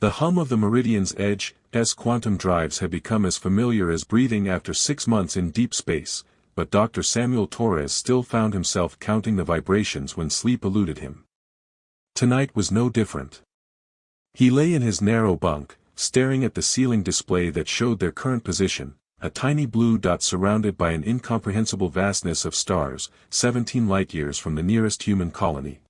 The hum of the Meridian's edge's quantum drives had become as familiar as breathing after 6 months in deep space, but Dr. Samuel Torres still found himself counting the vibrations when sleep eluded him. Tonight was no different. He lay in his narrow bunk, staring at the ceiling display that showed their current position, a tiny blue dot surrounded by an incomprehensible vastness of stars, 17 light-years from the nearest human colony.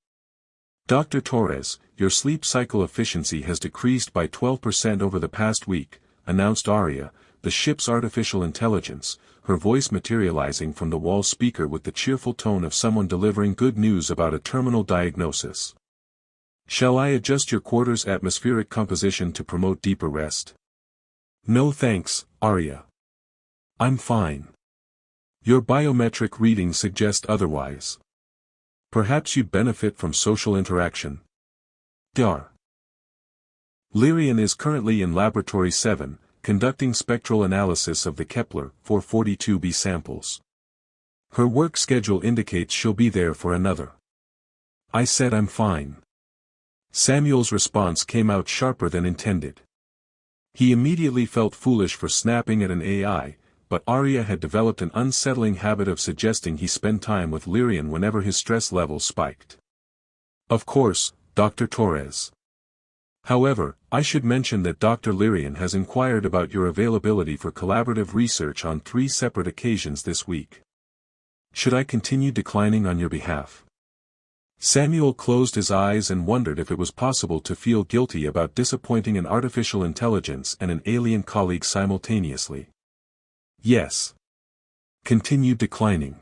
Dr. Torres, your sleep cycle efficiency has decreased by 12% over the past week, announced Aria, the ship's artificial intelligence, her voice materializing from the wall speaker with the cheerful tone of someone delivering good news about a terminal diagnosis. Shall I adjust your quarters' atmospheric composition to promote deeper rest? No thanks, Aria. I'm fine. Your biometric readings suggest otherwise. Perhaps you'd benefit from social interaction. Dar. Lyrian is currently in Laboratory 7, conducting spectral analysis of the Kepler 442b samples. Her work schedule indicates she'll be there for another. I said I'm fine. Samuel's response came out sharper than intended. He immediately felt foolish for snapping at an AI, but Aria had developed an unsettling habit of suggesting he spend time with Lyrian whenever his stress levels spiked. Of course, Dr. Torres. However, I should mention that Dr. Lyrian has inquired about your availability for collaborative research on 3 separate occasions this week. Should I continue declining on your behalf? Samuel closed his eyes and wondered if it was possible to feel guilty about disappointing an artificial intelligence and an alien colleague simultaneously. Yes. Continued declining.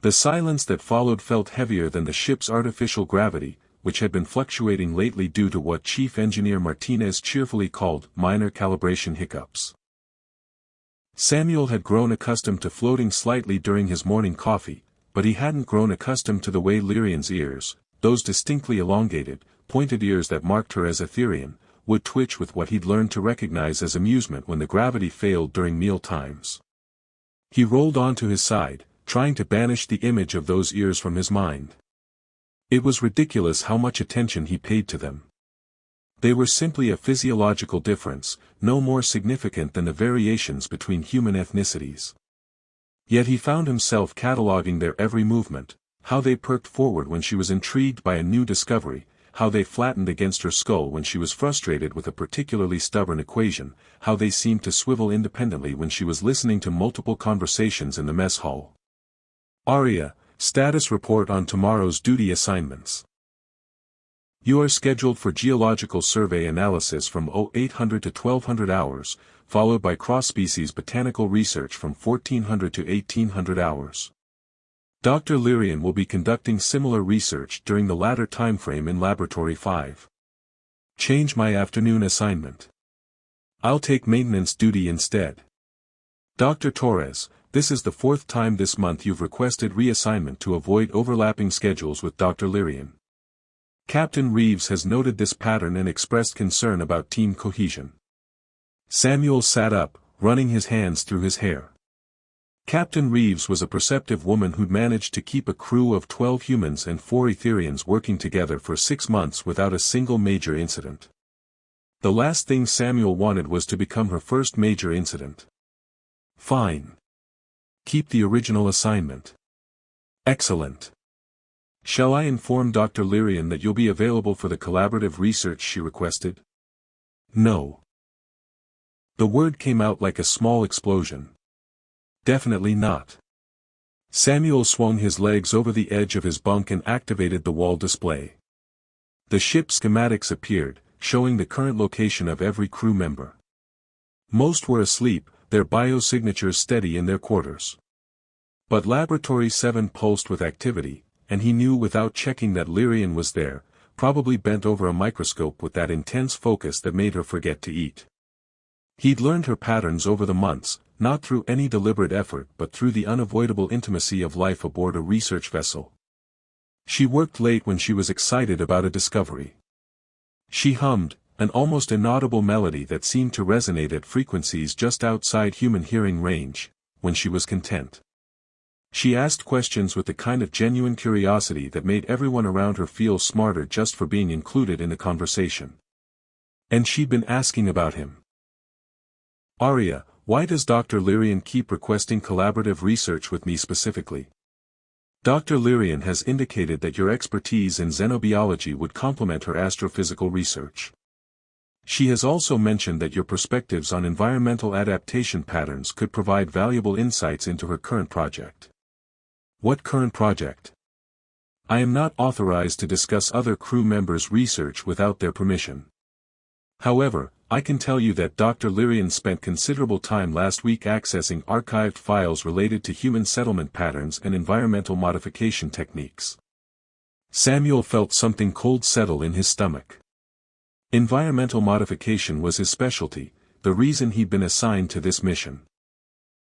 The silence that followed felt heavier than the ship's artificial gravity, which had been fluctuating lately due to what Chief Engineer Martinez cheerfully called minor calibration hiccups. Samuel had grown accustomed to floating slightly during his morning coffee, but he hadn't grown accustomed to the way Lyrian's ears, those distinctly elongated, pointed ears that marked her as Etherian, would twitch with what he'd learned to recognize as amusement when the gravity failed during meal times. He rolled onto his side, trying to banish the image of those ears from his mind. It was ridiculous how much attention he paid to them. They were simply a physiological difference, no more significant than the variations between human ethnicities. Yet he found himself cataloging their every movement, how they perked forward when she was intrigued by a new discovery, how they flattened against her skull when she was frustrated with a particularly stubborn equation, how they seemed to swivel independently when she was listening to multiple conversations in the mess hall. Aria, status report on tomorrow's duty assignments. You are scheduled for geological survey analysis from 0800 to 1200 hours, followed by cross-species botanical research from 1400 to 1800 hours. Dr. Lyrian will be conducting similar research during the latter timeframe in Laboratory 5. Change my afternoon assignment. I'll take maintenance duty instead. Dr. Torres, this is the 4th time this month you've requested reassignment to avoid overlapping schedules with Dr. Lyrian. Captain Reeves has noted this pattern and expressed concern about team cohesion. Samuel sat up, running his hands through his hair. Captain Reeves was a perceptive woman who'd managed to keep a crew of 12 humans and 4 Etherians working together for 6 months without a single major incident. The last thing Samuel wanted was to become her first major incident. Fine. Keep the original assignment. Excellent. Shall I inform Dr. Lyrian that you'll be available for the collaborative research she requested? No. The word came out like a small explosion. Definitely not. Samuel swung his legs over the edge of his bunk and activated the wall display. The ship schematics appeared, showing the current location of every crew member. Most were asleep, their biosignatures steady in their quarters. But Laboratory 7 pulsed with activity, and he knew without checking that Lyrian was there, probably bent over a microscope with that intense focus that made her forget to eat. He'd learned her patterns over the months, not through any deliberate effort but through the unavoidable intimacy of life aboard a research vessel. She worked late when she was excited about a discovery. She hummed, an almost inaudible melody that seemed to resonate at frequencies just outside human hearing range, when she was content. She asked questions with the kind of genuine curiosity that made everyone around her feel smarter just for being included in the conversation. And she'd been asking about him. Arya, why does Dr. Lyrian keep requesting collaborative research with me specifically? Dr. Lyrian has indicated that your expertise in xenobiology would complement her astrophysical research. She has also mentioned that your perspectives on environmental adaptation patterns could provide valuable insights into her current project. What current project? I am not authorized to discuss other crew members' research without their permission. However, I can tell you that Dr. Lyrian spent considerable time last week accessing archived files related to human settlement patterns and environmental modification techniques. Samuel felt something cold settle in his stomach. Environmental modification was his specialty, the reason he'd been assigned to this mission.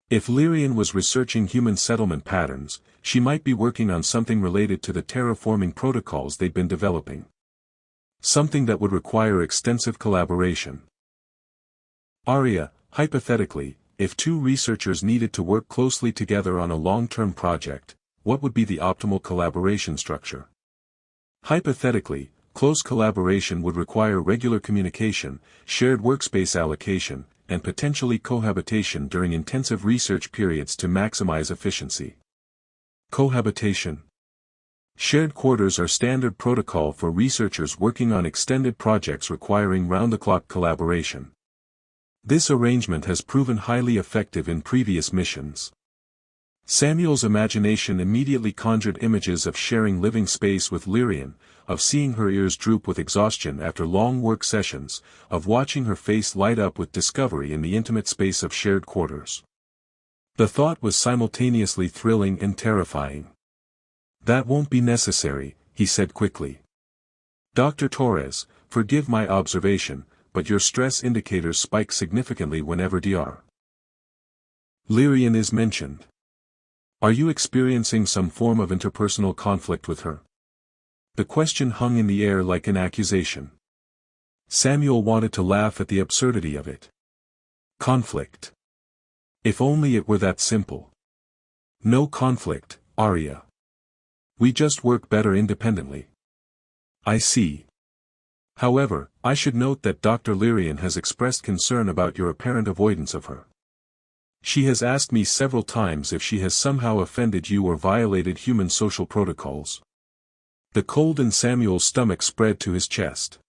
If Lyrian was researching human settlement patterns, she might be working on something related to the terraforming protocols they'd been developing. Something that would require extensive collaboration. Arya, hypothetically, if two researchers needed to work closely together on a long-term project, what would be the optimal collaboration structure? Hypothetically, close collaboration would require regular communication, shared workspace allocation, and potentially cohabitation during intensive research periods to maximize efficiency. Cohabitation. Shared quarters are standard protocol for researchers working on extended projects requiring round-the-clock collaboration. This arrangement has proven highly effective in previous missions. Samuel's imagination immediately conjured images of sharing living space with Lyrian, of seeing her ears droop with exhaustion after long work sessions, of watching her face light up with discovery in the intimate space of shared quarters. The thought was simultaneously thrilling and terrifying. That won't be necessary, he said quickly. Dr. Torres, forgive my observation, but your stress indicators spike significantly whenever Dr. Lyrian is mentioned. Are you experiencing some form of interpersonal conflict with her? The question hung in the air like an accusation. Samuel wanted to laugh at the absurdity of it. Conflict. If only it were that simple. No conflict, Arya. We just work better independently. I see. However, I should note that Dr. Lyrian has expressed concern about your apparent avoidance of her. She has asked me several times if she has somehow offended you or violated human social protocols. The cold in Samuel's stomach spread to his chest.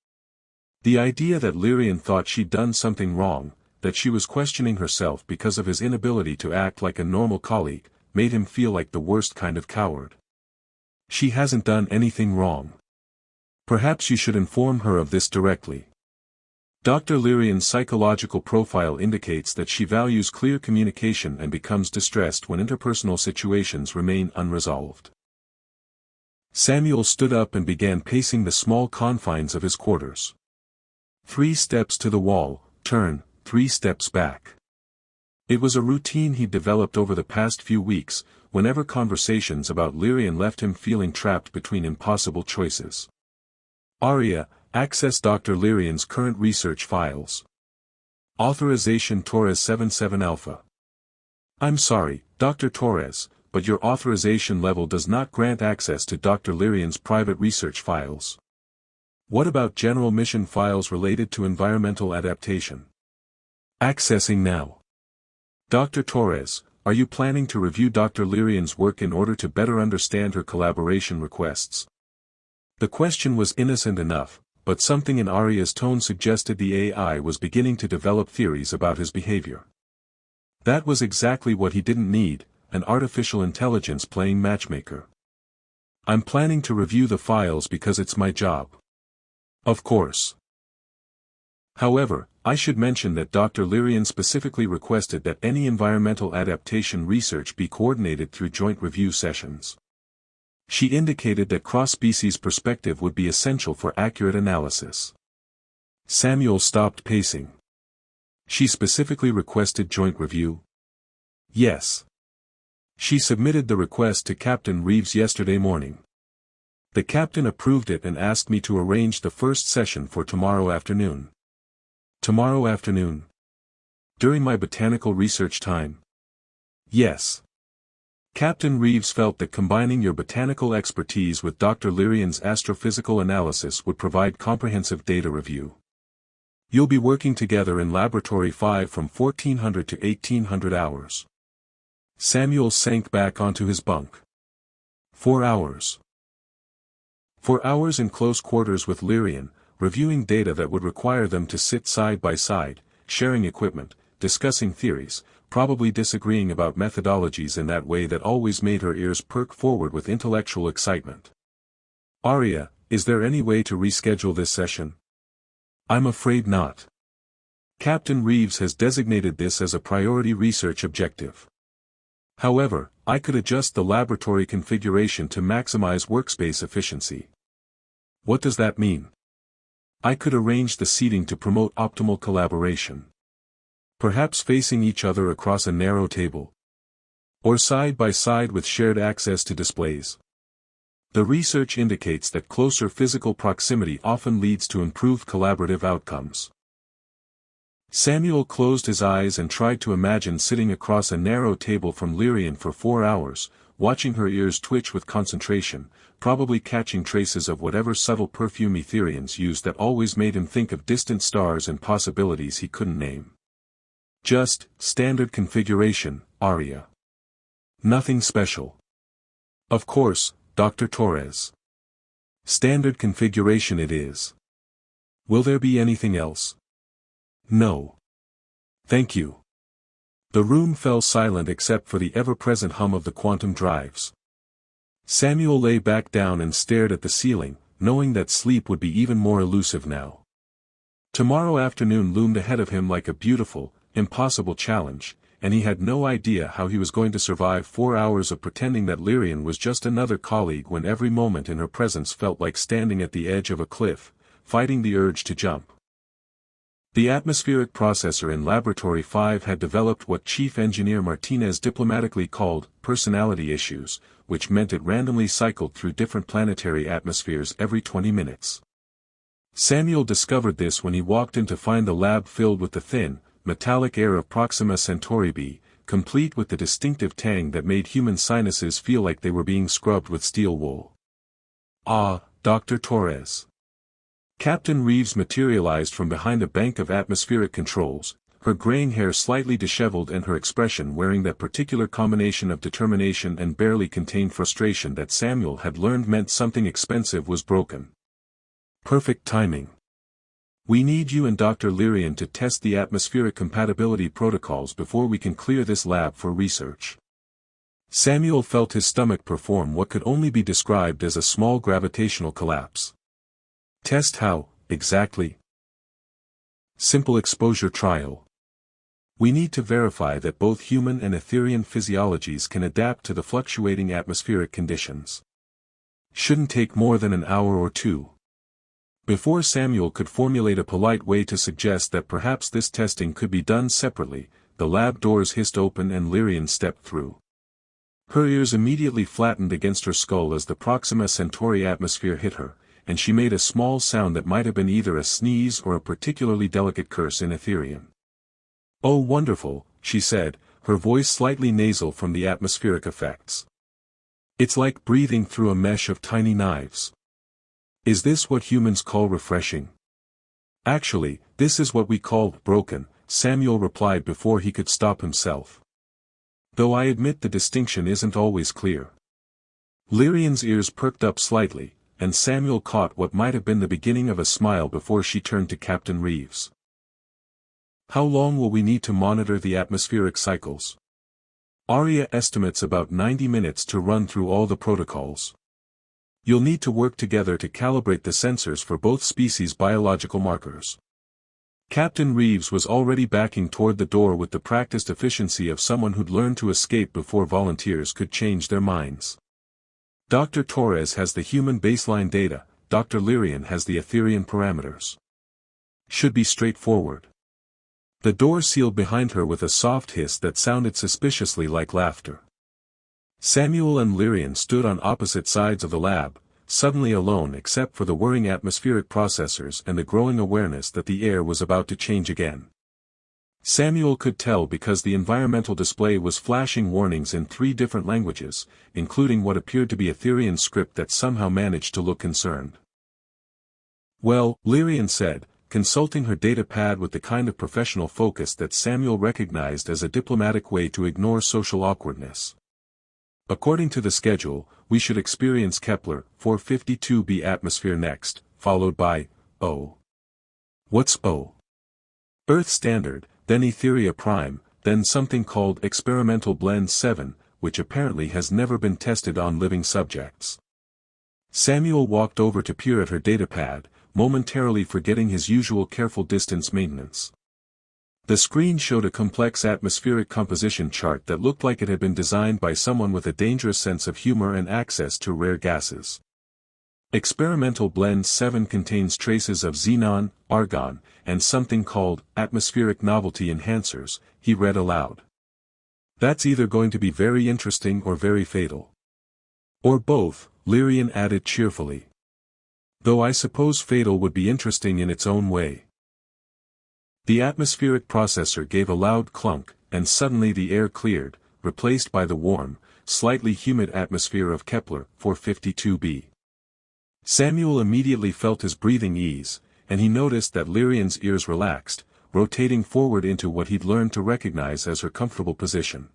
The idea that Lyrian thought she'd done something wrong, that she was questioning herself because of his inability to act like a normal colleague, made him feel like the worst kind of coward. She hasn't done anything wrong. Perhaps you should inform her of this directly. Dr. Lyrian's psychological profile indicates that she values clear communication and becomes distressed when interpersonal situations remain unresolved. Samuel stood up and began pacing the small confines of his quarters. 3 steps to the wall, turn, 3 steps back. It was a routine he developed over the past few weeks, whenever conversations about Lyrian left him feeling trapped between impossible choices. Arya, access Dr. Lyrian's current research files. Authorization Torres 77 Alpha. I'm sorry, Dr. Torres, but your authorization level does not grant access to Dr. Lyrian's private research files. What about general mission files related to environmental adaptation? Accessing now. Dr. Torres, are you planning to review Dr. Lyrian's work in order to better understand her collaboration requests? The question was innocent enough, but something in Arya's tone suggested the AI was beginning to develop theories about his behavior. That was exactly what he didn't need, an artificial intelligence playing matchmaker. I'm planning to review the files because it's my job. Of course. However, I should mention that Dr. Lyrian specifically requested that any environmental adaptation research be coordinated through joint review sessions. She indicated that cross-species perspective would be essential for accurate analysis. Samuel stopped pacing. She specifically requested joint review? Yes. She submitted the request to Captain Reeves yesterday morning. The captain approved it and asked me to arrange the first session for tomorrow afternoon. Tomorrow afternoon? During my botanical research time? Yes. Captain Reeves felt that combining your botanical expertise with Dr. Lyrian's astrophysical analysis would provide comprehensive data review. You'll be working together in Laboratory 5 from 1400 to 1800 hours. Samuel sank back onto his bunk. 4 hours. 4 hours in close quarters with Lyrian, reviewing data that would require them to sit side by side, sharing equipment, discussing theories, probably disagreeing about methodologies in that way that always made her ears perk forward with intellectual excitement. Arya, is there any way to reschedule this session? I'm afraid not. Captain Reeves has designated this as a priority research objective. However, I could adjust the laboratory configuration to maximize workspace efficiency. What does that mean? I could arrange the seating to promote optimal collaboration. Perhaps facing each other across a narrow table. Or side by side with shared access to displays. The research indicates that closer physical proximity often leads to improved collaborative outcomes. Samuel closed his eyes and tried to imagine sitting across a narrow table from Lyrian for 4 hours, watching her ears twitch with concentration, probably catching traces of whatever subtle perfume Etherians used that always made him think of distant stars and possibilities he couldn't name. Just, standard configuration, Arya. Nothing special. Of course, Dr. Torres. Standard configuration it is. Will there be anything else? No. Thank you. The room fell silent except for the ever-present hum of the quantum drives. Samuel lay back down and stared at the ceiling, knowing that sleep would be even more elusive now. Tomorrow afternoon loomed ahead of him like a beautiful, impossible challenge, and he had no idea how he was going to survive 4 hours of pretending that Lyrian was just another colleague when every moment in her presence felt like standing at the edge of a cliff, fighting the urge to jump. The atmospheric processor in Laboratory 5 had developed what Chief Engineer Martinez diplomatically called personality issues, which meant it randomly cycled through different planetary atmospheres every 20 minutes. Samuel discovered this when he walked in to find the lab filled with the thin, metallic air of Proxima Centauri b, complete with the distinctive tang that made human sinuses feel like they were being scrubbed with steel wool. Ah, Dr. Torres. Captain Reeves materialized from behind a bank of atmospheric controls, her graying hair slightly disheveled and her expression wearing that particular combination of determination and barely contained frustration that Samuel had learned meant something expensive was broken. Perfect timing. We need you and Dr. Lyrian to test the atmospheric compatibility protocols before we can clear this lab for research. Samuel felt his stomach perform what could only be described as a small gravitational collapse. Test how, exactly? Simple exposure trial. We need to verify that both human and Etherian physiologies can adapt to the fluctuating atmospheric conditions. Shouldn't take more than an hour or two. Before Samuel could formulate a polite way to suggest that perhaps this testing could be done separately, the lab doors hissed open and Lyrian stepped through. Her ears immediately flattened against her skull as the Proxima Centauri atmosphere hit her, and she made a small sound that might have been either a sneeze or a particularly delicate curse in Etherian. "Oh wonderful," she said, her voice slightly nasal from the atmospheric effects. "It's like breathing through a mesh of tiny knives. Is this what humans call refreshing?" "Actually, this is what we call broken," Samuel replied before he could stop himself. "Though I admit the distinction isn't always clear." Lyrian's ears perked up slightly, and Samuel caught what might have been the beginning of a smile before she turned to Captain Reeves. "How long will we need to monitor the atmospheric cycles?" "Arya estimates about 90 minutes to run through all the protocols. You'll need to work together to calibrate the sensors for both species' biological markers." Captain Reeves was already backing toward the door with the practiced efficiency of someone who'd learned to escape before volunteers could change their minds. Dr. Torres has the human baseline data, Dr. Lyrian has the Etherian parameters. Should be straightforward. The door sealed behind her with a soft hiss that sounded suspiciously like laughter. Samuel and Lyrian stood on opposite sides of the lab, suddenly alone except for the whirring atmospheric processors and the growing awareness that the air was about to change again. Samuel could tell because the environmental display was flashing warnings in 3 different languages, including what appeared to be Etherian script that somehow managed to look concerned. "Well," Lyrian said, consulting her data pad with the kind of professional focus that Samuel recognized as a diplomatic way to ignore social awkwardness. According to the schedule, we should experience Kepler 452b atmosphere next, followed by O. What's O? Earth Standard, then Etheria Prime, then something called Experimental Blend 7, which apparently has never been tested on living subjects. Samuel walked over to peer at her datapad, momentarily forgetting his usual careful distance maintenance. The screen showed a complex atmospheric composition chart that looked like it had been designed by someone with a dangerous sense of humor and access to rare gases. Experimental Blend 7 contains traces of xenon, argon, and something called atmospheric novelty enhancers, he read aloud. That's either going to be very interesting or very fatal. Or both, Lyrian added cheerfully. Though I suppose fatal would be interesting in its own way. The atmospheric processor gave a loud clunk, and suddenly the air cleared, replaced by the warm, slightly humid atmosphere of Kepler 452b. Samuel immediately felt his breathing ease, and he noticed that Lyrian's ears relaxed, rotating forward into what he'd learned to recognize as her comfortable position.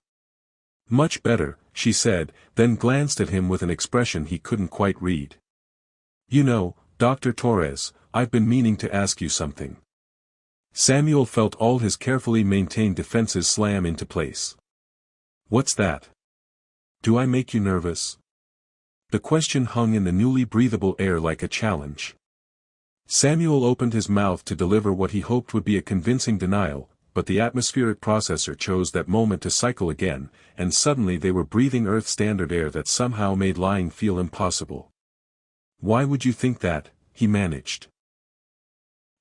Much better, she said, then glanced at him with an expression he couldn't quite read. You know, Dr. Torres, I've been meaning to ask you something. Samuel felt all his carefully maintained defenses slam into place. What's that? Do I make you nervous? The question hung in the newly breathable air like a challenge. Samuel opened his mouth to deliver what he hoped would be a convincing denial, but the atmospheric processor chose that moment to cycle again, and suddenly they were breathing Earth Standard air that somehow made lying feel impossible. Why would you think that? He managed.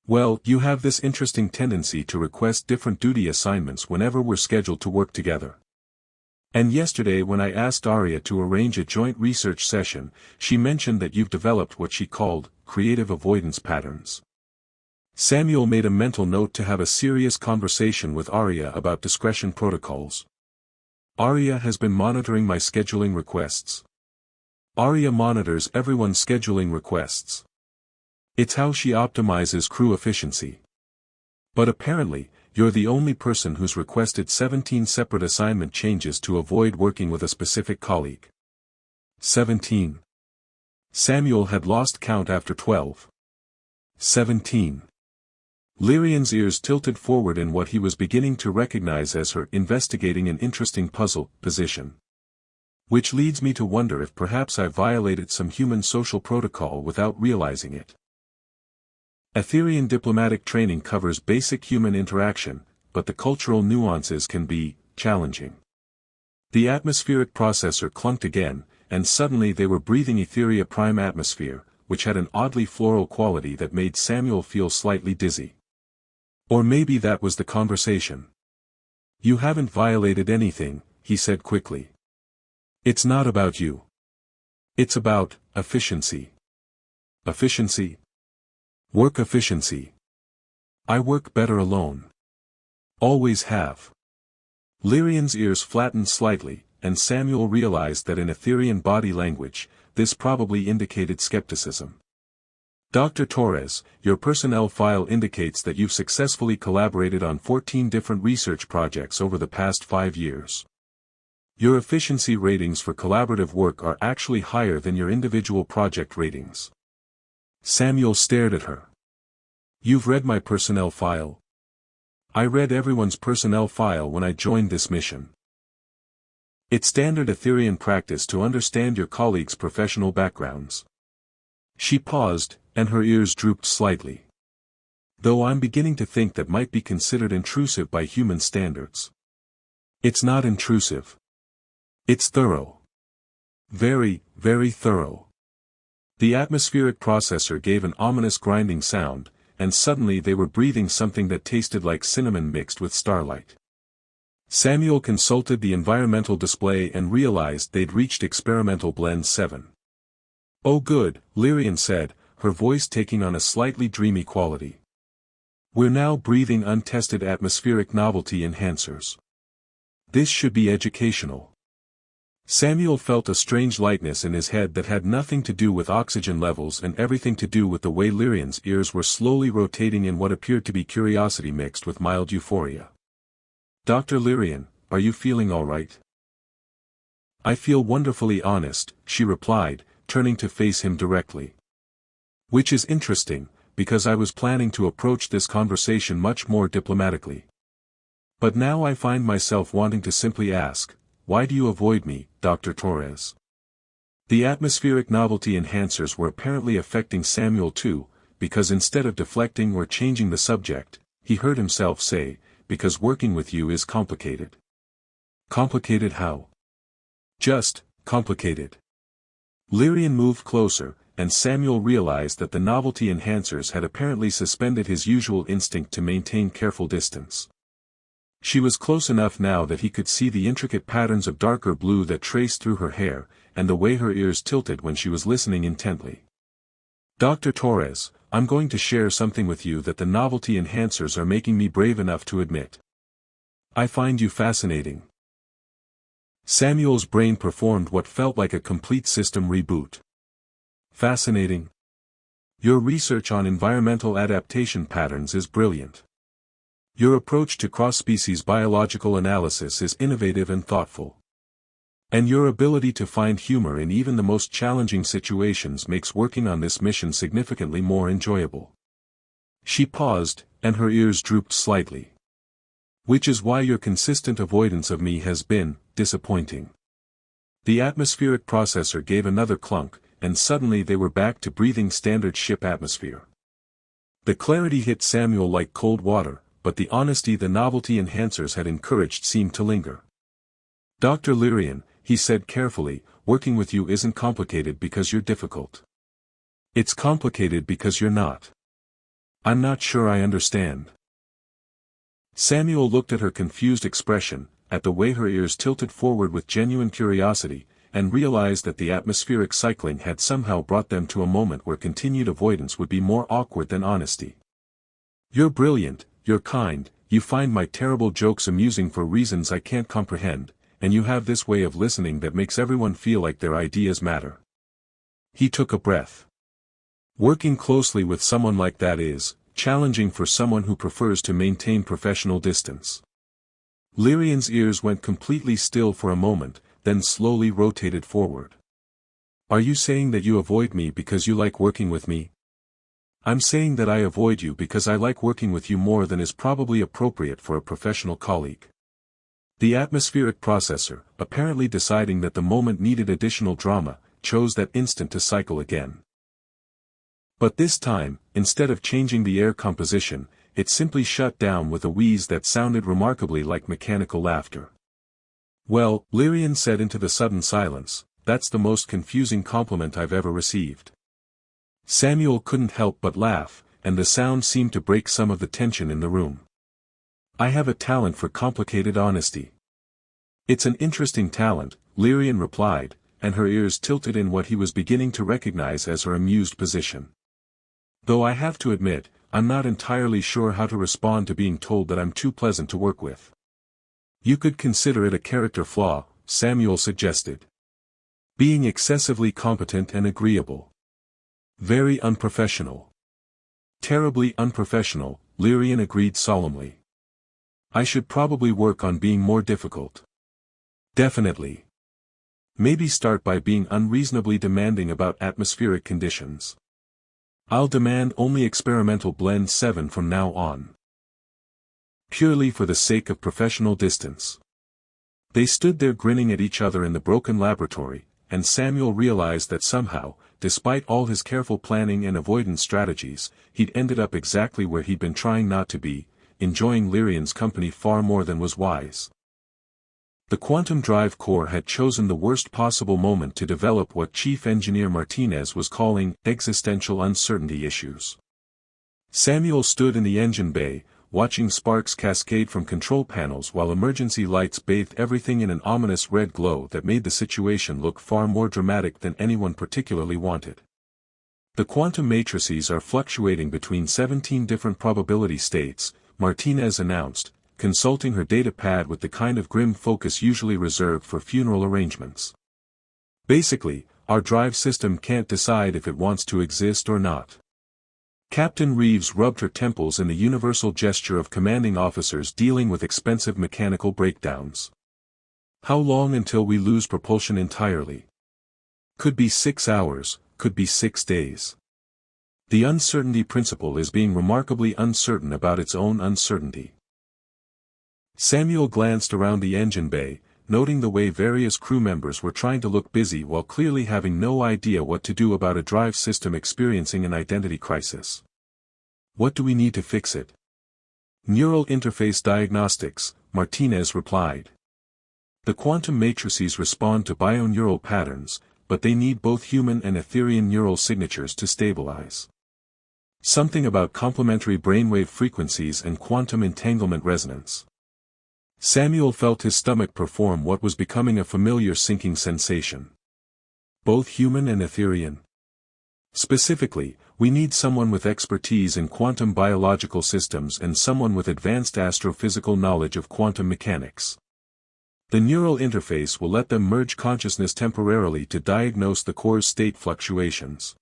Well, you have this interesting tendency to request different duty assignments whenever we're scheduled to work together. And yesterday when I asked Aria to arrange a joint research session, she mentioned that you've developed what she called creative avoidance patterns. Samuel made a mental note to have a serious conversation with Aria about discretion protocols. Aria has been monitoring my scheduling requests. Aria monitors everyone's scheduling requests. It's how she optimizes crew efficiency. But apparently, you're the only person who's requested 17 separate assignment changes to avoid working with a specific colleague. 17. Samuel had lost count after 12. 17. Lyrian's ears tilted forward in what he was beginning to recognize as her investigating an interesting puzzle position. Which leads me to wonder if perhaps I violated some human social protocol without realizing it. Etherian diplomatic training covers basic human interaction, but the cultural nuances can be challenging. The atmospheric processor clunked again, and suddenly they were breathing Etheria Prime atmosphere, which had an oddly floral quality that made Samuel feel slightly dizzy. Or maybe that was the conversation. You haven't violated anything, he said quickly. It's not about you. It's about efficiency. Efficiency? Work efficiency. I work better alone. Always have. Lyrian's ears flattened slightly, and Samuel realized that in Etherian body language, this probably indicated skepticism. Dr. Torres, your personnel file indicates that you've successfully collaborated on 14 different research projects over the past 5 years. Your efficiency ratings for collaborative work are actually higher than your individual project ratings. Samuel stared at her. You've read my personnel file? I read everyone's personnel file when I joined this mission. It's standard Etherian practice to understand your colleagues' professional backgrounds. She paused, and her ears drooped slightly. Though I'm beginning to think that might be considered intrusive by human standards. It's not intrusive. It's thorough. Very, very thorough. The atmospheric processor gave an ominous grinding sound, and suddenly they were breathing something that tasted like cinnamon mixed with starlight. Samuel consulted the environmental display and realized they'd reached experimental blend 7. Oh good, Lyrian said, her voice taking on a slightly dreamy quality. We're now breathing untested atmospheric novelty enhancers. This should be educational. Samuel felt a strange lightness in his head that had nothing to do with oxygen levels and everything to do with the way Lyrian's ears were slowly rotating in what appeared to be curiosity mixed with mild euphoria. "Dr. Lyrian, are you feeling all right?" "I feel wonderfully honest," she replied, turning to face him directly. "Which is interesting, because I was planning to approach this conversation much more diplomatically. But now I find myself wanting to simply ask, why do you avoid me, Dr. Torres?" The atmospheric novelty enhancers were apparently affecting Samuel too, because instead of deflecting or changing the subject, he heard himself say, "Because working with you is complicated." "Complicated how?" "Just, complicated." Lyrian moved closer, and Samuel realized that the novelty enhancers had apparently suspended his usual instinct to maintain careful distance. She was close enough now that he could see the intricate patterns of darker blue that traced through her hair, and the way her ears tilted when she was listening intently. "Dr. Torres, I'm going to share something with you that the novelty enhancers are making me brave enough to admit. I find you fascinating." Samuel's brain performed what felt like a complete system reboot. "Fascinating? Your research on environmental adaptation patterns is brilliant. Your approach to cross-species biological analysis is innovative and thoughtful. And your ability to find humor in even the most challenging situations makes working on this mission significantly more enjoyable." She paused, and her ears drooped slightly. "Which is why your consistent avoidance of me has been disappointing." The atmospheric processor gave another clunk, and suddenly they were back to breathing standard ship atmosphere. The clarity hit Samuel like cold water, but the honesty the novelty enhancers had encouraged seemed to linger. "Dr. Lyrian," he said carefully, "working with you isn't complicated because you're difficult. It's complicated because you're not. I'm not sure I understand." Samuel looked at her confused expression, at the way her ears tilted forward with genuine curiosity, and realized that the atmospheric cycling had somehow brought them to a moment where continued avoidance would be more awkward than honesty. "You're brilliant, you're kind, you find my terrible jokes amusing for reasons I can't comprehend, and you have this way of listening that makes everyone feel like their ideas matter." He took a breath. Working closely with someone like that is challenging for someone who prefers to maintain professional distance. Lyrian's ears went completely still for a moment, then slowly rotated forward. "Are you saying that you avoid me because you like working with me?" "I'm saying that I avoid you because I like working with you more than is probably appropriate for a professional colleague." The atmospheric processor, apparently deciding that the moment needed additional drama, chose that instant to cycle again. But this time, instead of changing the air composition, it simply shut down with a wheeze that sounded remarkably like mechanical laughter. "Well," Lyrian said into the sudden silence, "that's the most confusing compliment I've ever received." Samuel couldn't help but laugh, and the sound seemed to break some of the tension in the room. "I have a talent for complicated honesty." "It's an interesting talent," Lyrian replied, and her ears tilted in what he was beginning to recognize as her amused position. "Though I have to admit, I'm not entirely sure how to respond to being told that I'm too pleasant to work with." "You could consider it a character flaw," Samuel suggested. "Being excessively competent and agreeable. Very unprofessional." "Terribly unprofessional," Lyrian agreed solemnly. "I should probably work on being more difficult." "Definitely. Maybe start by being unreasonably demanding about atmospheric conditions." "I'll demand only experimental blend 7 from now on. Purely for the sake of professional distance." They stood there grinning at each other in the broken laboratory, and Samuel realized that somehow, despite all his careful planning and avoidance strategies, he'd ended up exactly where he'd been trying not to be, enjoying Lyrian's company far more than was wise. The Quantum Drive Core had chosen the worst possible moment to develop what Chief Engineer Martinez was calling existential uncertainty issues. Samuel stood in the engine bay, watching sparks cascade from control panels while emergency lights bathed everything in an ominous red glow that made the situation look far more dramatic than anyone particularly wanted. "The quantum matrices are fluctuating between 17 different probability states," Martinez announced, consulting her data pad with the kind of grim focus usually reserved for funeral arrangements. Basically, our drive system can't decide if it wants to exist or not. Captain Reeves rubbed her temples in the universal gesture of commanding officers dealing with expensive mechanical breakdowns. How long until we lose propulsion entirely? Could be 6 hours, could be 6 days. The uncertainty principle is being remarkably uncertain about its own uncertainty. Samuel glanced around the engine bay, noting the way various crew members were trying to look busy while clearly having no idea what to do about a drive system experiencing an identity crisis. What do we need to fix it? Neural interface diagnostics, Martinez replied. The quantum matrices respond to bioneural patterns, but they need both human and Etherian neural signatures to stabilize. Something about complementary brainwave frequencies and quantum entanglement resonance. Samuel felt his stomach perform what was becoming a familiar sinking sensation. Both human and Etherian. Specifically, we need someone with expertise in quantum biological systems and someone with advanced astrophysical knowledge of quantum mechanics. The neural interface will let them merge consciousness temporarily to diagnose the core's state fluctuations.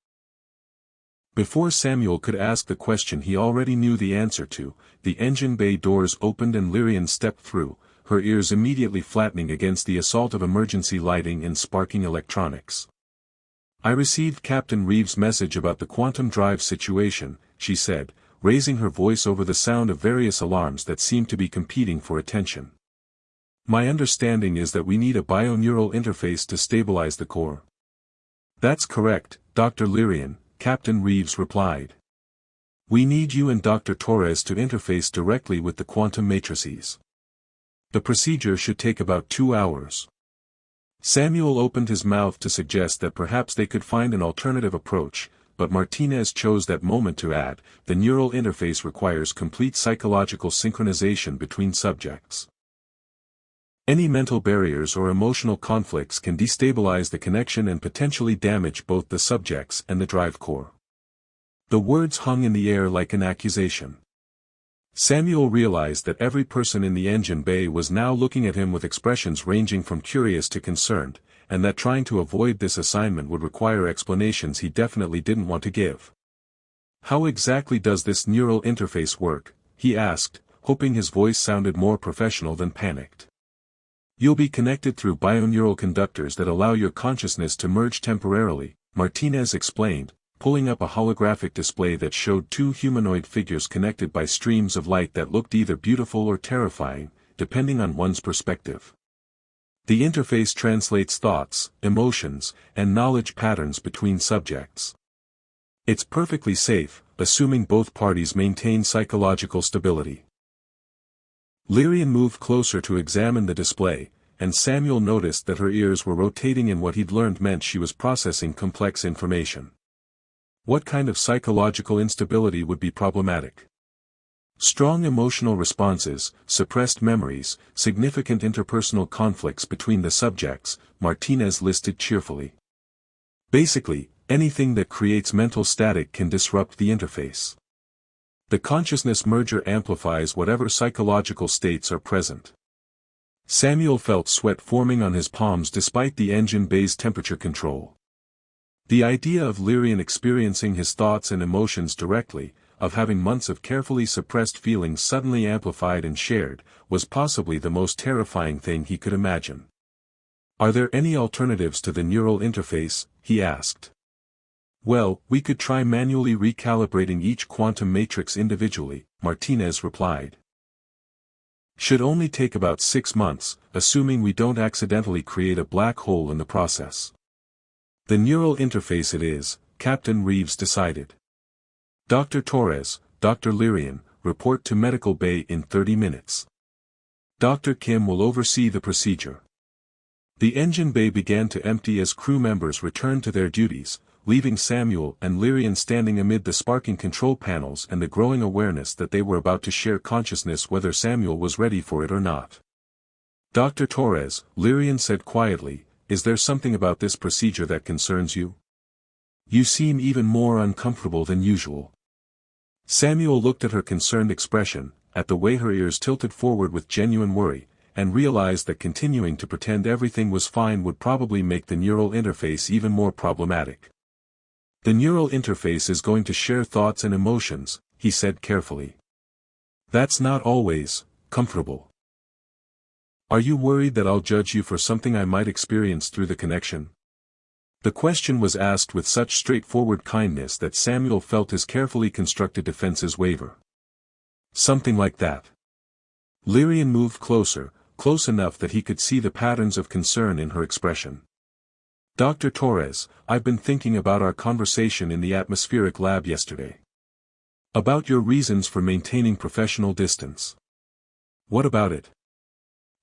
Before Samuel could ask the question he already knew the answer to, the engine bay doors opened and Lyrian stepped through, her ears immediately flattening against the assault of emergency lighting and sparking electronics. I received Captain Reeves' message about the quantum drive situation, she said, raising her voice over the sound of various alarms that seemed to be competing for attention. My understanding is that we need a bioneural interface to stabilize the core. That's correct, Dr. Lyrian, Captain Reeves replied. We need you and Dr. Torres to interface directly with the quantum matrices. The procedure should take about 2 hours. Samuel opened his mouth to suggest that perhaps they could find an alternative approach, but Martinez chose that moment to add, the neural interface requires complete psychological synchronization between subjects. Any mental barriers or emotional conflicts can destabilize the connection and potentially damage both the subjects and the drive core. The words hung in the air like an accusation. Samuel realized that every person in the engine bay was now looking at him with expressions ranging from curious to concerned, and that trying to avoid this assignment would require explanations he definitely didn't want to give. How exactly does this neural interface work? He asked, hoping his voice sounded more professional than panicked. You'll be connected through bioneural conductors that allow your consciousness to merge temporarily, Martinez explained, pulling up a holographic display that showed 2 humanoid figures connected by streams of light that looked either beautiful or terrifying, depending on one's perspective. The interface translates thoughts, emotions, and knowledge patterns between subjects. It's perfectly safe, assuming both parties maintain psychological stability. Lyrian moved closer to examine the display, and Samuel noticed that her ears were rotating in what he'd learned meant she was processing complex information. What kind of psychological instability would be problematic? Strong emotional responses, suppressed memories, significant interpersonal conflicts between the subjects, Martinez listed cheerfully. Basically, anything that creates mental static can disrupt the interface. The consciousness merger amplifies whatever psychological states are present. Samuel felt sweat forming on his palms despite the engine bay's temperature control. The idea of Lyrian experiencing his thoughts and emotions directly, of having months of carefully suppressed feelings suddenly amplified and shared, was possibly the most terrifying thing he could imagine. Are there any alternatives to the neural interface? He asked. Well, we could try manually recalibrating each quantum matrix individually, Martinez replied. Should only take about 6 months, assuming we don't accidentally create a black hole in the process. The neural interface it is, Captain Reeves decided. Dr. Torres, Dr. Lyrian, report to Medical Bay in 30 minutes. Dr. Kim will oversee the procedure. The engine bay began to empty as crew members returned to their duties, leaving Samuel and Lyrian standing amid the sparking control panels and the growing awareness that they were about to share consciousness whether Samuel was ready for it or not. Dr. Torres, Lyrian said quietly, is there something about this procedure that concerns you? You seem even more uncomfortable than usual. Samuel looked at her concerned expression, at the way her ears tilted forward with genuine worry, and realized that continuing to pretend everything was fine would probably make the neural interface even more problematic. The neural interface is going to share thoughts and emotions, he said carefully. That's not always comfortable. Are you worried that I'll judge you for something I might experience through the connection? The question was asked with such straightforward kindness that Samuel felt his carefully constructed defenses waver. Something like that. Lyrian moved closer, close enough that he could see the patterns of concern in her expression. Dr. Torres, I've been thinking about our conversation in the atmospheric lab yesterday. About your reasons for maintaining professional distance. What about it?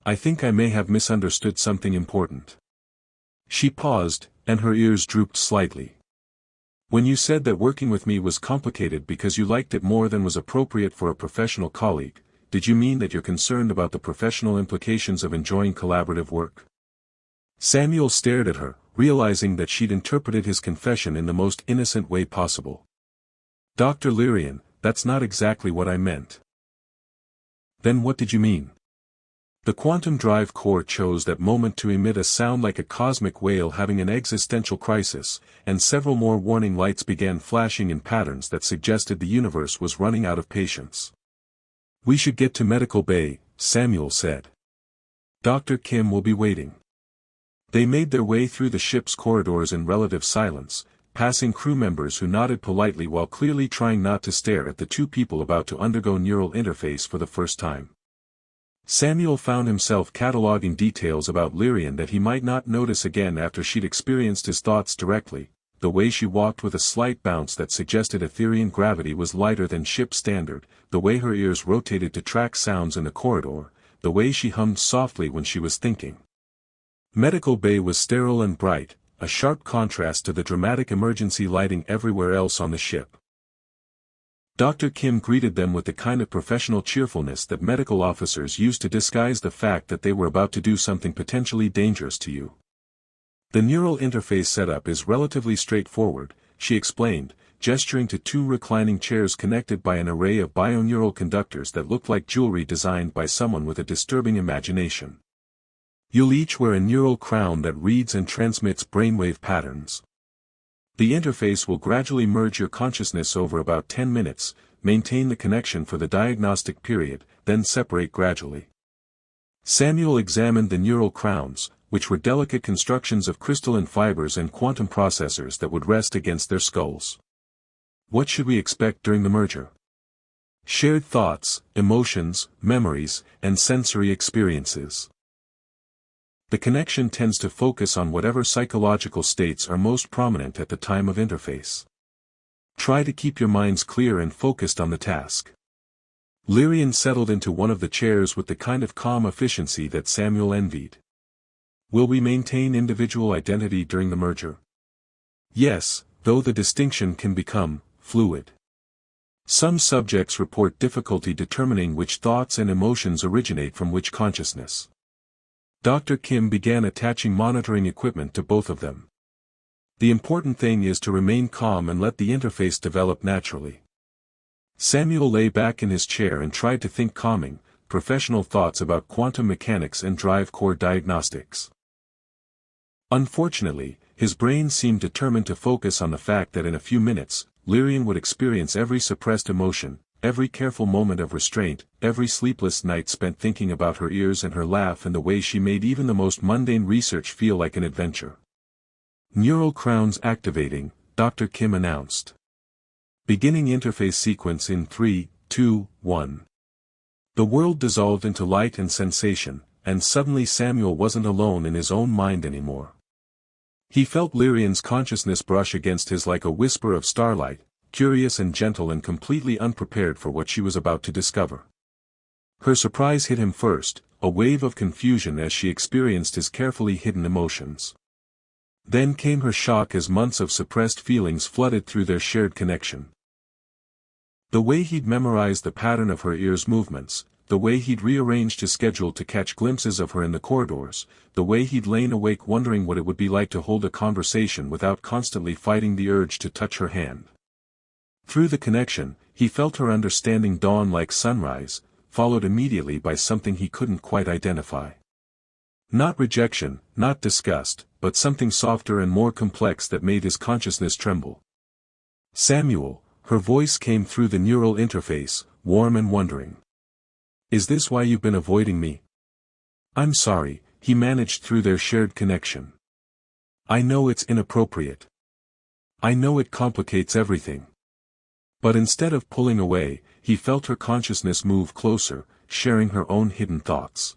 I think I may have misunderstood something important. She paused, and her ears drooped slightly. When you said that working with me was complicated because you liked it more than was appropriate for a professional colleague, did you mean that you're concerned about the professional implications of enjoying collaborative work? Samuel stared at her, realizing that she'd interpreted his confession in the most innocent way possible. Dr. Lyrian, that's not exactly what I meant. Then what did you mean? The quantum drive core chose that moment to emit a sound like a cosmic whale having an existential crisis, and several more warning lights began flashing in patterns that suggested the universe was running out of patience. We should get to Medical Bay, Samuel said. Dr. Kim will be waiting. They made their way through the ship's corridors in relative silence, passing crew members who nodded politely while clearly trying not to stare at the two people about to undergo neural interface for the first time. Samuel found himself cataloging details about Lyrian that he might not notice again after she'd experienced his thoughts directly. The way she walked with a slight bounce that suggested Etherian gravity was lighter than ship standard, the way her ears rotated to track sounds in the corridor, the way she hummed softly when she was thinking. Medical Bay was sterile and bright, a sharp contrast to the dramatic emergency lighting everywhere else on the ship. Dr. Kim greeted them with the kind of professional cheerfulness that medical officers use to disguise the fact that they were about to do something potentially dangerous to you. The neural interface setup is relatively straightforward, she explained, gesturing to two reclining chairs connected by an array of bioneural conductors that looked like jewelry designed by someone with a disturbing imagination. You'll each wear a neural crown that reads and transmits brainwave patterns. The interface will gradually merge your consciousness over about 10 minutes, maintain the connection for the diagnostic period, then separate gradually. Samuel examined the neural crowns, which were delicate constructions of crystalline fibers and quantum processors that would rest against their skulls. What should we expect during the merger? Shared thoughts, emotions, memories, and sensory experiences. The connection tends to focus on whatever psychological states are most prominent at the time of interface. Try to keep your minds clear and focused on the task. Lyrian settled into one of the chairs with the kind of calm efficiency that Samuel envied. Will we maintain individual identity during the merger? Yes, though the distinction can become fluid. Some subjects report difficulty determining which thoughts and emotions originate from which consciousness. Dr. Kim began attaching monitoring equipment to both of them. The important thing is to remain calm and let the interface develop naturally. Samuel lay back in his chair and tried to think calming, professional thoughts about quantum mechanics and drive core diagnostics. Unfortunately, his brain seemed determined to focus on the fact that in a few minutes, Lyrian would experience every suppressed emotion, every careful moment of restraint, every sleepless night spent thinking about her ears and her laugh and the way she made even the most mundane research feel like an adventure. Neural crowns activating, Dr. Kim announced. Beginning interface sequence in 3, 2, 1. The world dissolved into light and sensation, and suddenly Samuel wasn't alone in his own mind anymore. He felt Lyrian's consciousness brush against his like a whisper of starlight, curious and gentle and completely unprepared for what she was about to discover. Her surprise hit him first, a wave of confusion as she experienced his carefully hidden emotions. Then came her shock as months of suppressed feelings flooded through their shared connection. The way he'd memorized the pattern of her ears' movements, the way he'd rearranged his schedule to catch glimpses of her in the corridors, the way he'd lain awake wondering what it would be like to hold a conversation without constantly fighting the urge to touch her hand. Through the connection, he felt her understanding dawn like sunrise, followed immediately by something he couldn't quite identify. Not rejection, not disgust, but something softer and more complex that made his consciousness tremble. "Samuel," her voice came through the neural interface, warm and wondering. "Is this why you've been avoiding me?" "I'm sorry," he managed through their shared connection. "I know it's inappropriate. I know it complicates everything." But instead of pulling away, he felt her consciousness move closer, sharing her own hidden thoughts.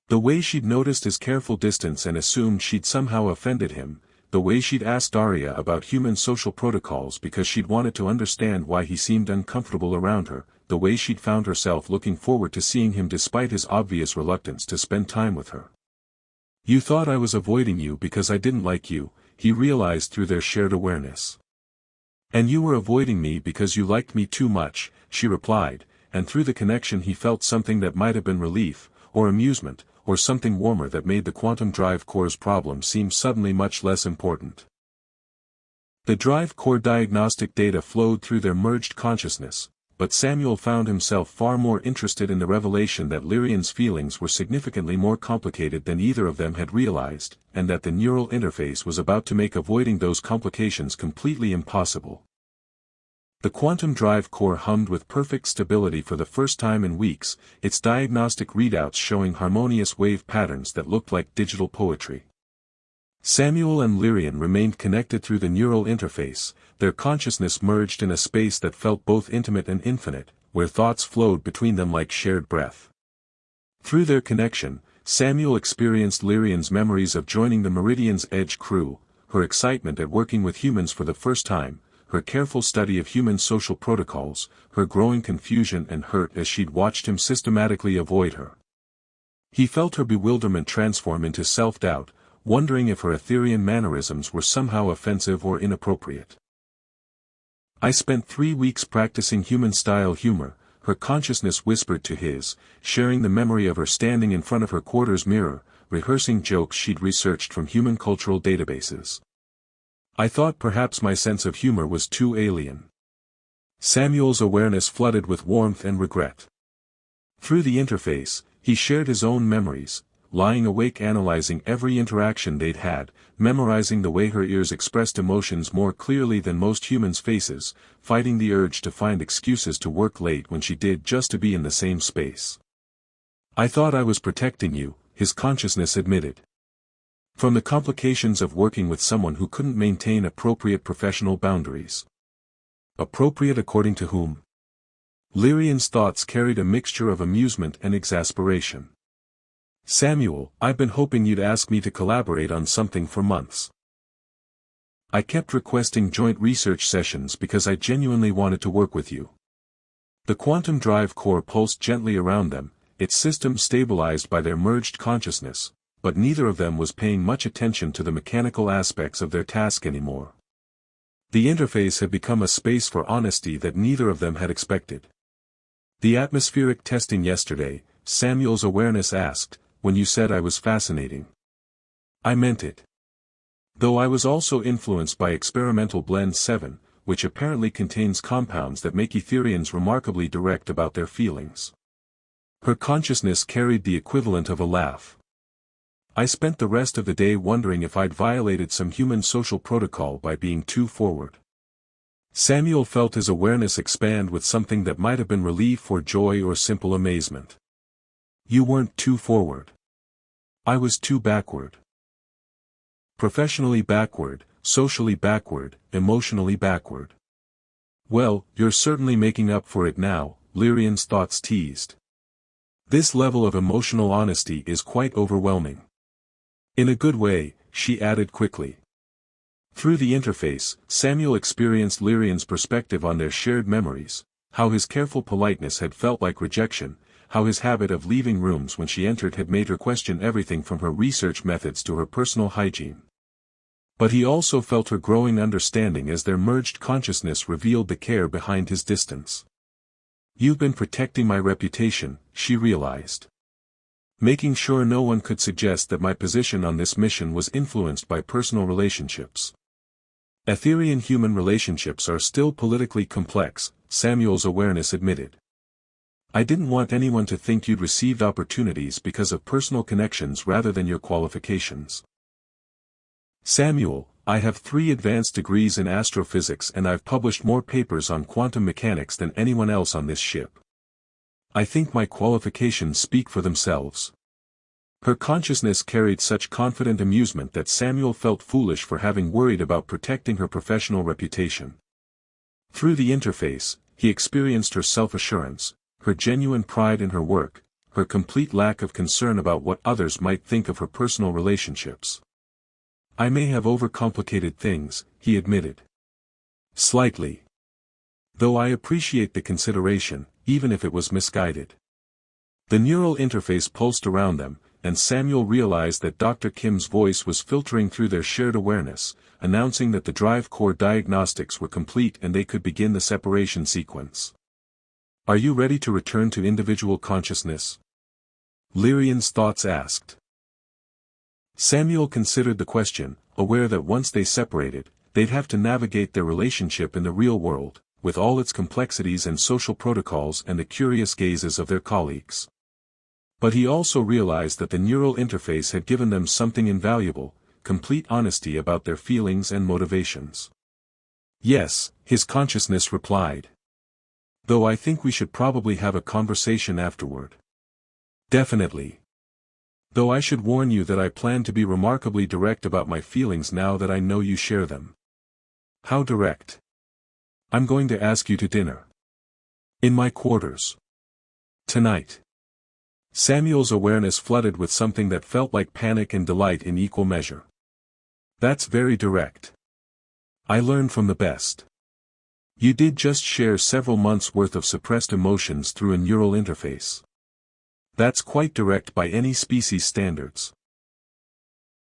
The way she'd noticed his careful distance and assumed she'd somehow offended him, the way she'd asked Arya about human social protocols because she'd wanted to understand why he seemed uncomfortable around her, the way she'd found herself looking forward to seeing him despite his obvious reluctance to spend time with her. "You thought I was avoiding you because I didn't like you," he realized through their shared awareness. "And you were avoiding me because you liked me too much," she replied, and through the connection he felt something that might have been relief, or amusement, or something warmer that made the quantum drive core's problem seem suddenly much less important. The drive core diagnostic data flowed through their merged consciousness, but Samuel found himself far more interested in the revelation that Lyrian's feelings were significantly more complicated than either of them had realized, and that the neural interface was about to make avoiding those complications completely impossible. The quantum drive core hummed with perfect stability for the first time in weeks, its diagnostic readouts showing harmonious wave patterns that looked like digital poetry. Samuel and Lyrian remained connected through the neural interface, their consciousness merged in a space that felt both intimate and infinite, where thoughts flowed between them like shared breath. Through their connection, Samuel experienced Lyrian's memories of joining the Meridian's Edge crew, her excitement at working with humans for the first time, her careful study of human social protocols, her growing confusion and hurt as she'd watched him systematically avoid her. He felt her bewilderment transform into self-doubt, wondering if her Etherean mannerisms were somehow offensive or inappropriate. "I spent 3 weeks practicing human-style humor," her consciousness whispered to his, sharing the memory of her standing in front of her quarters mirror, rehearsing jokes she'd researched from human cultural databases. "I thought perhaps my sense of humor was too alien." Samuel's awareness flooded with warmth and regret. Through the interface, he shared his own memories, lying awake analyzing every interaction they'd had, memorizing the way her ears expressed emotions more clearly than most humans' faces, fighting the urge to find excuses to work late when she did just to be in the same space. "I thought I was protecting you," his consciousness admitted. "From the complications of working with someone who couldn't maintain appropriate professional boundaries." Appropriate according to whom? Lyrian's thoughts carried a mixture of amusement and exasperation. "Samuel, I've been hoping you'd ask me to collaborate on something for months. I kept requesting joint research sessions because I genuinely wanted to work with you." The quantum drive core pulsed gently around them, its system stabilized by their merged consciousness, but neither of them was paying much attention to the mechanical aspects of their task anymore. The interface had become a space for honesty that neither of them had expected. "The atmospheric testing yesterday," Samuel's awareness asked, "when you said I was fascinating. I meant it. Though I was also influenced by experimental blend 7, which apparently contains compounds that make Etherians remarkably direct about their feelings." Her consciousness carried the equivalent of a laugh. "I spent the rest of the day wondering if I'd violated some human social protocol by being too forward." Samuel felt his awareness expand with something that might have been relief or joy or simple amazement. "You weren't too forward. I was too backward. Professionally backward, socially backward, emotionally backward." "Well, you're certainly making up for it now," Lyrian's thoughts teased. "This level of emotional honesty is quite overwhelming." "In a good way," she added quickly. Through the interface, Samuel experienced Lyrian's perspective on their shared memories, how his careful politeness had felt like rejection, how his habit of leaving rooms when she entered had made her question everything from her research methods to her personal hygiene. But he also felt her growing understanding as their merged consciousness revealed the care behind his distance. "You've been protecting my reputation," she realized. "Making sure no one could suggest that my position on this mission was influenced by personal relationships." Etherian-human relationships are still politically complex, Samuel's awareness admitted. I didn't want anyone to think you'd received opportunities because of personal connections rather than your qualifications. Samuel, I have 3 advanced degrees in astrophysics and I've published more papers on quantum mechanics than anyone else on this ship. I think my qualifications speak for themselves. Her consciousness carried such confident amusement that Samuel felt foolish for having worried about protecting her professional reputation. Through the interface, he experienced her self-assurance, her genuine pride in her work, her complete lack of concern about what others might think of her personal relationships. I may have overcomplicated things, he admitted. Slightly. Though I appreciate the consideration, even if it was misguided. The neural interface pulsed around them, and Samuel realized that Dr. Kim's voice was filtering through their shared awareness, announcing that the drive core diagnostics were complete and they could begin the separation sequence. Are you ready to return to individual consciousness? Lyrian's thoughts asked. Samuel considered the question, aware that once they separated, they'd have to navigate their relationship in the real world, with all its complexities and social protocols and the curious gazes of their colleagues. But he also realized that the neural interface had given them something invaluable, complete honesty about their feelings and motivations. Yes, his consciousness replied. Though I think we should probably have a conversation afterward. Definitely. Though I should warn you that I plan to be remarkably direct about my feelings now that I know you share them. How direct? I'm going to ask you to dinner. In my quarters. Tonight. Samuel's awareness flooded with something that felt like panic and delight in equal measure. That's very direct. I learned from the best. You did just share several months' worth of suppressed emotions through a neural interface. That's quite direct by any species standards.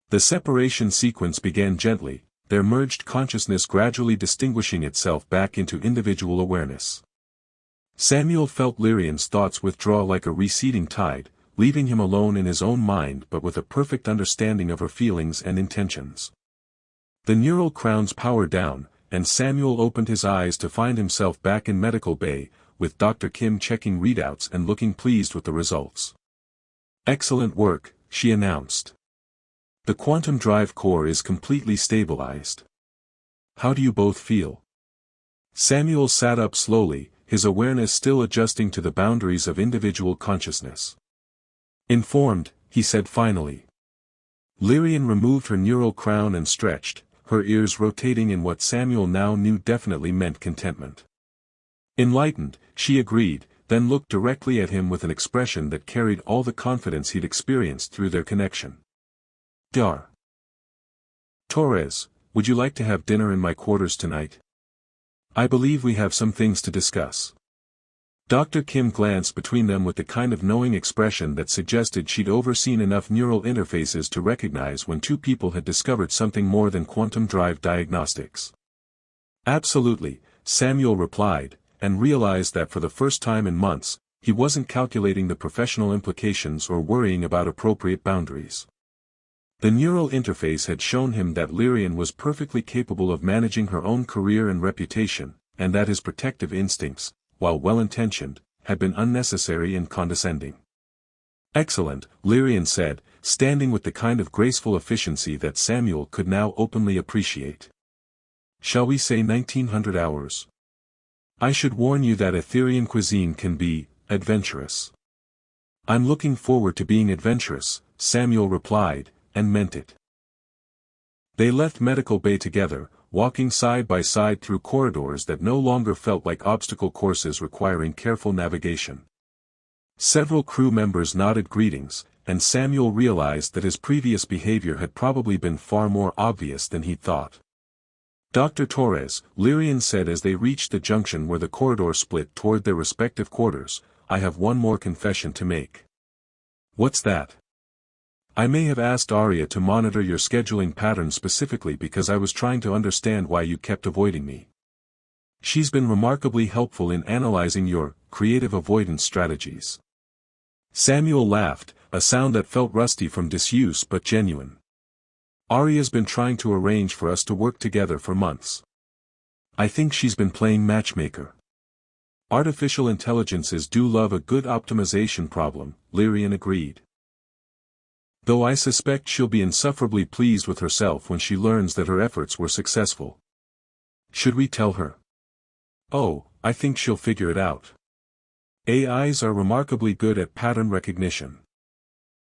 The separation sequence began gently, their merged consciousness gradually distinguishing itself back into individual awareness. Samuel felt Lyrian's thoughts withdraw like a receding tide, leaving him alone in his own mind but with a perfect understanding of her feelings and intentions. The neural crown's power down, and Samuel opened his eyes to find himself back in medical bay, with Dr. Kim checking readouts and looking pleased with the results. Excellent work, she announced. The quantum drive core is completely stabilized. How do you both feel? Samuel sat up slowly, his awareness still adjusting to the boundaries of individual consciousness. Informed, he said finally. Lyrian removed her neural crown and stretched, her ears rotating in what Samuel now knew definitely meant contentment. Enlightened, she agreed, then looked directly at him with an expression that carried all the confidence he'd experienced through their connection. Dar. Torres, would you like to have dinner in my quarters tonight? I believe we have some things to discuss. Dr. Kim glanced between them with the kind of knowing expression that suggested she'd overseen enough neural interfaces to recognize when two people had discovered something more than quantum drive diagnostics. Absolutely, Samuel replied, and realized that for the first time in months, he wasn't calculating the professional implications or worrying about appropriate boundaries. The neural interface had shown him that Lyrian was perfectly capable of managing her own career and reputation, and that his protective instincts, while well-intentioned, had been unnecessary and condescending. Excellent, Lyrian said, standing with the kind of graceful efficiency that Samuel could now openly appreciate. Shall we say 1900 hours? I should warn you that Etherian cuisine can be adventurous. I'm looking forward to being adventurous, Samuel replied, and meant it. They left medical bay together, walking side by side through corridors that no longer felt like obstacle courses requiring careful navigation. Several crew members nodded greetings, and Samuel realized that his previous behavior had probably been far more obvious than he'd thought. Dr. Torres, Lyrian said as they reached the junction where the corridor split toward their respective quarters, I have one more confession to make. What's that? I may have asked Arya to monitor your scheduling pattern specifically because I was trying to understand why you kept avoiding me. She's been remarkably helpful in analyzing your creative avoidance strategies. Samuel laughed, a sound that felt rusty from disuse but genuine. Arya's been trying to arrange for us to work together for months. I think she's been playing matchmaker. Artificial intelligences do love a good optimization problem, Lyrian agreed. Though I suspect she'll be insufferably pleased with herself when she learns that her efforts were successful. Should we tell her? Oh, I think she'll figure it out. AIs are remarkably good at pattern recognition.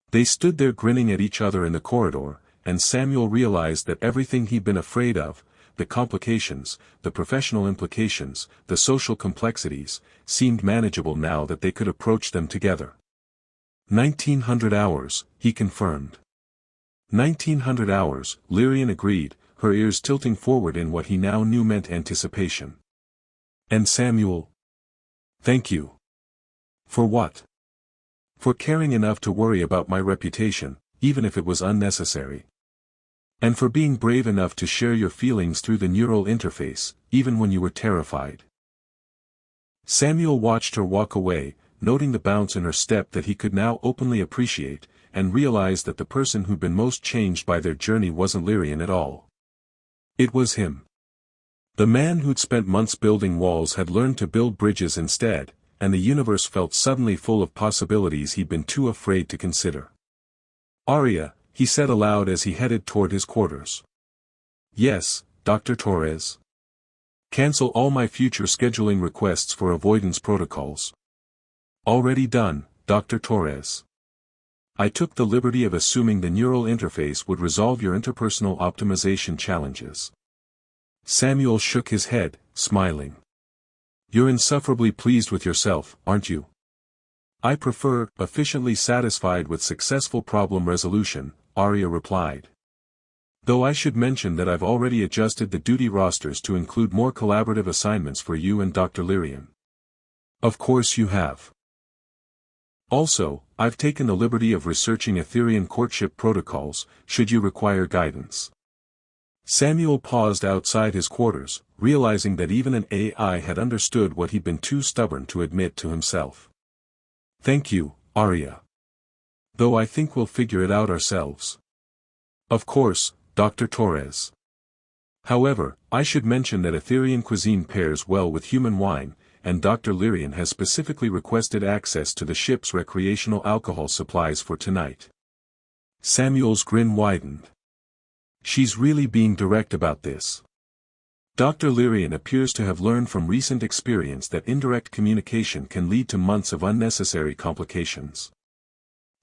They stood there grinning at each other in the corridor, and Samuel realized that everything he'd been afraid of, the complications, the professional implications, the social complexities, seemed manageable now that they could approach them together. 1900 hours, he confirmed. 1900 hours, Lyrian agreed, her ears tilting forward in what he now knew meant anticipation. And Samuel? Thank you. For what? For caring enough to worry about my reputation, even if it was unnecessary. And for being brave enough to share your feelings through the neural interface, even when you were terrified. Samuel watched her walk away, noting the bounce in her step that he could now openly appreciate, and realized that the person who'd been most changed by their journey wasn't Lyrian at all. It was him. The man who'd spent months building walls had learned to build bridges instead, and the universe felt suddenly full of possibilities he'd been too afraid to consider. Arya, he said aloud as he headed toward his quarters. Yes, Dr. Torres. Cancel all my future scheduling requests for avoidance protocols. Already done, Dr. Torres. I took the liberty of assuming the neural interface would resolve your interpersonal optimization challenges. Samuel shook his head, smiling. You're insufferably pleased with yourself, aren't you? I prefer, efficiently satisfied with successful problem resolution, Arya replied. Though I should mention that I've already adjusted the duty rosters to include more collaborative assignments for you and Dr. Lyrian. Of course you have. Also, I've taken the liberty of researching Etherian courtship protocols, should you require guidance. Samuel paused outside his quarters, realizing that even an AI had understood what he'd been too stubborn to admit to himself. Thank you, Arya. Though I think we'll figure it out ourselves. Of course, Dr. Torres. However, I should mention that Etherian cuisine pairs well with human wine, and Dr. Lyrian has specifically requested access to the ship's recreational alcohol supplies for tonight. Samuel's grin widened. She's really being direct about this. Dr. Lyrian appears to have learned from recent experience that indirect communication can lead to months of unnecessary complications.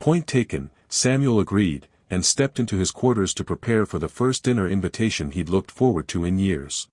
Point taken, Samuel agreed, and stepped into his quarters to prepare for the first dinner invitation he'd looked forward to in years.